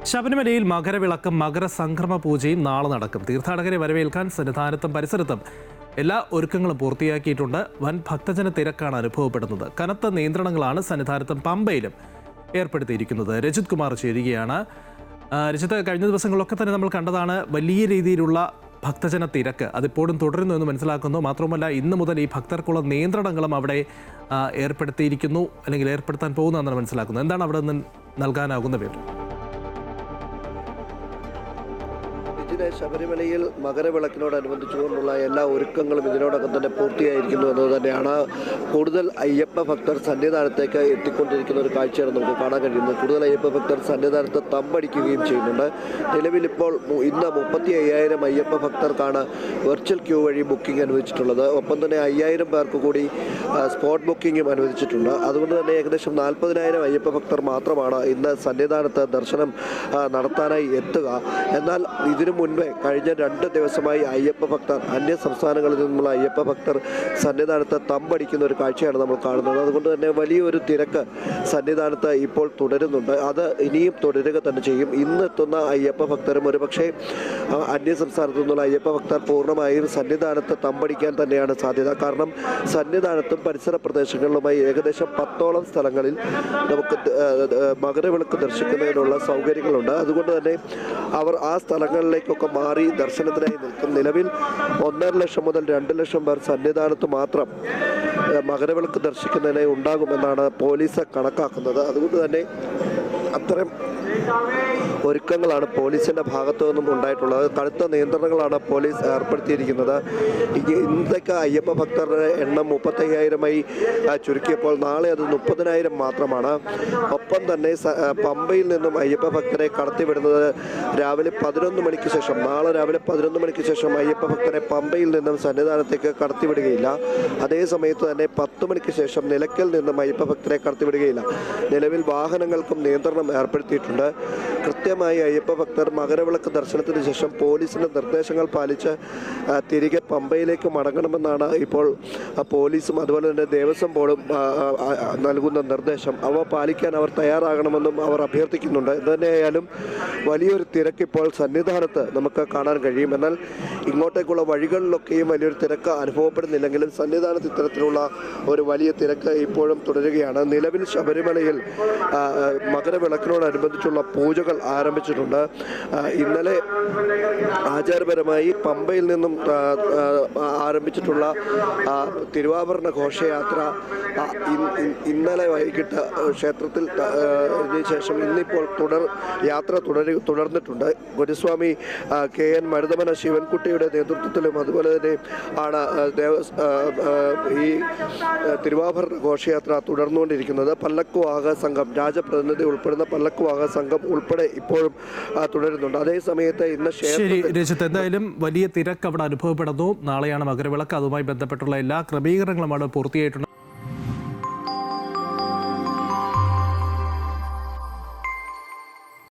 ശബരിമലയിൽ മകരവിളക്കും മകരസംക്രമ പൂജയും നാളെ നടക്കും. തീർത്ഥാടകരെ വരവേൽക്കാൻ സന്നിധാനത്തും പരിസരത്തും എല്ലാ ഒരുക്കങ്ങളും പൂർത്തിയാക്കിയിട്ടുണ്ട്. വൻ ഭക്തജന തിരക്കാണ് അനുഭവപ്പെടുന്നത്. കനത്ത നിയന്ത്രണങ്ങളാണ് സന്നിധാനത്തും പമ്പയിലും ഏർപ്പെടുത്തിയിരിക്കുന്നത്. രജിത് കുമാർ ചേരുകയാണ്. രജിത്ത്, കഴിഞ്ഞ ദിവസങ്ങളിലൊക്കെ തന്നെ നമ്മൾ കണ്ടതാണ് വലിയ രീതിയിലുള്ള ഭക്തജന തിരക്ക്. അതിപ്പോഴും തുടരുന്നു എന്ന് മനസ്സിലാക്കുന്നു. മാത്രമല്ല, ഇന്ന് മുതൽ ഈ ഭക്തർക്കുള്ള നിയന്ത്രണങ്ങളും അവിടെ ഏർപ്പെടുത്തിയിരിക്കുന്നു, അല്ലെങ്കിൽ ഏർപ്പെടുത്താൻ പോകുന്നതെന്നാണ് മനസ്സിലാക്കുന്നത്. എന്താണ് അവിടെ നിന്ന് നൽകാനാകുന്ന വിവരം? ശബരിമലയിൽ മകരവിളക്കിനോടനുബന്ധിച്ചുകൊണ്ടുള്ള എല്ലാ ഒരുക്കങ്ങളും ഇതിനോടകം തന്നെ പൂർത്തിയായിരിക്കുന്നു എന്നത് തന്നെയാണ്. കൂടുതൽ അയ്യപ്പ ഭക്തർ സന്നിധാനത്തേക്ക് എത്തിക്കൊണ്ടിരിക്കുന്ന ഒരു കാഴ്ചയാണ് നമുക്ക് കാണാൻ കഴിയുന്നത്. കൂടുതൽ അയ്യപ്പ ഭക്തർ സന്നിധാനത്ത് തമ്പടിക്കുകയും ചെയ്യുന്നുണ്ട്. നിലവിൽ ഇപ്പോൾ ഇന്ന് 35,000 അയ്യപ്പ ഭക്തർക്കാണ് വെർച്വൽ ക്യൂ വഴി ബുക്കിംഗ് അനുവദിച്ചിട്ടുള്ളത്. ഒപ്പം തന്നെ 5,000 പേർക്ക് കൂടി സ്പോട്ട് ബുക്കിംഗും അനുവദിച്ചിട്ടുണ്ട്. അതുകൊണ്ട് തന്നെ ഏകദേശം 40,000 അയ്യപ്പ ഭക്തർ മാത്രമാണ് ഇന്ന് സന്നിധാനത്ത് ദർശനം നടത്താനായി എത്തുക. എന്നാൽ ഇതിനു മുൻപേ കഴിഞ്ഞ 2 ദിവസമായി അയ്യപ്പ ഭക്തർ, അന്യ സംസ്ഥാനങ്ങളിൽ നിന്നുള്ള അയ്യപ്പ ഭക്തർ സന്നിധാനത്ത് തമ്പടിക്കുന്ന ഒരു കാഴ്ചയാണ് നമ്മൾ കാണുന്നത്. അതുകൊണ്ട് തന്നെ വലിയൊരു തിരക്ക് സന്നിധാനത്ത് ഇപ്പോൾ തുടരുന്നുണ്ട്. അത് ഇനിയും തുടരുക തന്നെ ചെയ്യും. ഇന്ന് എത്തുന്ന അയ്യപ്പ ഭക്തരും ഒരുപക്ഷെ അന്യ സംസ്ഥാനത്തു നിന്നുള്ള അയ്യപ്പ ഭക്തർ പൂർണ്ണമായും സന്നിധാനത്ത് തമ്പടിക്കാൻ തന്നെയാണ് സാധ്യത. കാരണം സന്നിധാനത്തും പരിസര പ്രദേശങ്ങളിലുമായി ഏകദേശം 10ഓളം സ്ഥലങ്ങളിൽ നമുക്ക് മകരവിളക്ക് ദർശിക്കുന്നതിനുള്ള സൗകര്യങ്ങളുണ്ട്. അതുകൊണ്ട് തന്നെ അവർ ആ സ്ഥലങ്ങളിലേക്കൊക്കെ മാറി ദർശനത്തിനായി നിൽക്കും. നിലവിൽ 1.5 ലക്ഷം മുതൽ 2 ലക്ഷം പേർ സന്നിധാനത്ത് മാത്രം മകരവിളക്ക് ദർശിക്കുന്നതിനായി ഉണ്ടാകുമെന്നാണ് പോലീസ് കണക്കാക്കുന്നത്. അതുകൊണ്ട് തന്നെ അത്തരം ഒരുക്കങ്ങളാണ് പോലീസിൻ്റെ ഭാഗത്തു നിന്നും ഉണ്ടായിട്ടുള്ളത്. കടുത്ത നിയന്ത്രണങ്ങളാണ് പോലീസ് ഏർപ്പെടുത്തിയിരിക്കുന്നത്. ഇന്നത്തേക്ക് അയ്യപ്പ ഭക്തരുടെ എണ്ണം 35,000-ആയി ചുരുക്കിയപ്പോൾ നാളെ അത് 30,000 മാത്രമാണ്. ഒപ്പം തന്നെ പമ്പയിൽ നിന്നും അയ്യപ്പ ഭക്തരെ കടത്തിവിടുന്നത് രാവിലെ 11 മണിക്ക് ശേഷം, നാളെ രാവിലെ 11 മണിക്ക് ശേഷം അയ്യപ്പ ഭക്തരെ പമ്പയിൽ നിന്നും സന്നിധാനത്തേക്ക് കടത്തിവിടുകയില്ല. അതേ സമയത്ത് തന്നെ 10 മണിക്ക് ശേഷം നിലയ്ക്കൽ നിന്നും അയ്യപ്പ ഭക്തരെ കടത്തിവിടുകയില്ല. നിലവിൽ വാഹനങ്ങൾക്കും നിയന്ത്രണം ഏർപ്പെടുത്തിയിട്ടുണ്ട്. കൃത്യമായി അയ്യപ്പ ഭക്തർ മകരവിളക്ക് ദർശനത്തിന് ശേഷം പോലീസിൻ്റെ നിർദ്ദേശങ്ങൾ പാലിച്ച് തിരികെ പമ്പയിലേക്ക് മടങ്ങണമെന്നാണ് ഇപ്പോൾ പോലീസും അതുപോലെ തന്നെ ദേവസ്വം ബോർഡും നൽകുന്ന നിർദ്ദേശം. അവ പാലിക്കാൻ അവർ തയ്യാറാകണമെന്നും അവർ അഭ്യർത്ഥിക്കുന്നുണ്ട്. എന്തുതന്നെയായാലും വലിയൊരു തിരക്ക് ഇപ്പോൾ സന്നിധാനത്ത് നമുക്ക് കാണാൻ കഴിയും. എന്നാൽ ഇങ്ങോട്ടേക്കുള്ള വഴികളിലൊക്കെയും വലിയൊരു തിരക്ക് അനുഭവപ്പെടുന്നില്ലെങ്കിലും സന്നിധാനത്ത് ഇത്തരത്തിലുള്ള ഒരു വലിയ തിരക്ക് ഇപ്പോഴും തുടരുകയാണ്. നിലവിൽ ശബരിമലയിൽ മകരവിളക്കിനോടനുബന്ധിച്ചുള്ള പൂജകൾ ആരംഭിച്ചിട്ടുണ്ട്. ഇന്നലെ ആചാരപരമായി പമ്പയിൽ നിന്നും ആരംഭിച്ചിട്ടുള്ള തിരുവാഭരണ ഘോഷയാത്ര ഇന്നലെ വൈകിട്ട് ക്ഷേത്രത്തിൽ ശേഷം ഇന്നിപ്പോൾ യാത്ര തുടർന്നിട്ടുണ്ട്. ഗുരുസ്വാമി KN മരുതമന ശിവൻകുട്ടിയുടെ നേതൃത്വത്തിലും അതുപോലെ തന്നെ ആണ് ഈ തിരുവാഭരണ ഘോഷയാത്ര തുടർന്നുകൊണ്ടിരിക്കുന്നത്. പല്ലക്കുവാഹ സംഘം, രാജപ്രതിനിധി ഉൾപ്പെടുന്ന പല്ലക്കുവാഹ സംഘം ഉൾപ്പെടെ ഇപ്പോഴും തുടരുന്നുണ്ട്. അതേ സമയത്ത് ഇന്ന് രജിത്ത്, എന്തായാലും വലിയ തിരക്ക് അവിടെ അനുഭവപ്പെടുന്നു. നാളെയാണ് മകരവിളക്ക്. അതുമായി ബന്ധപ്പെട്ടുള്ള എല്ലാ ക്രമീകരണങ്ങളും അവിടെ പൂർത്തിയായിട്ടുണ്ട്.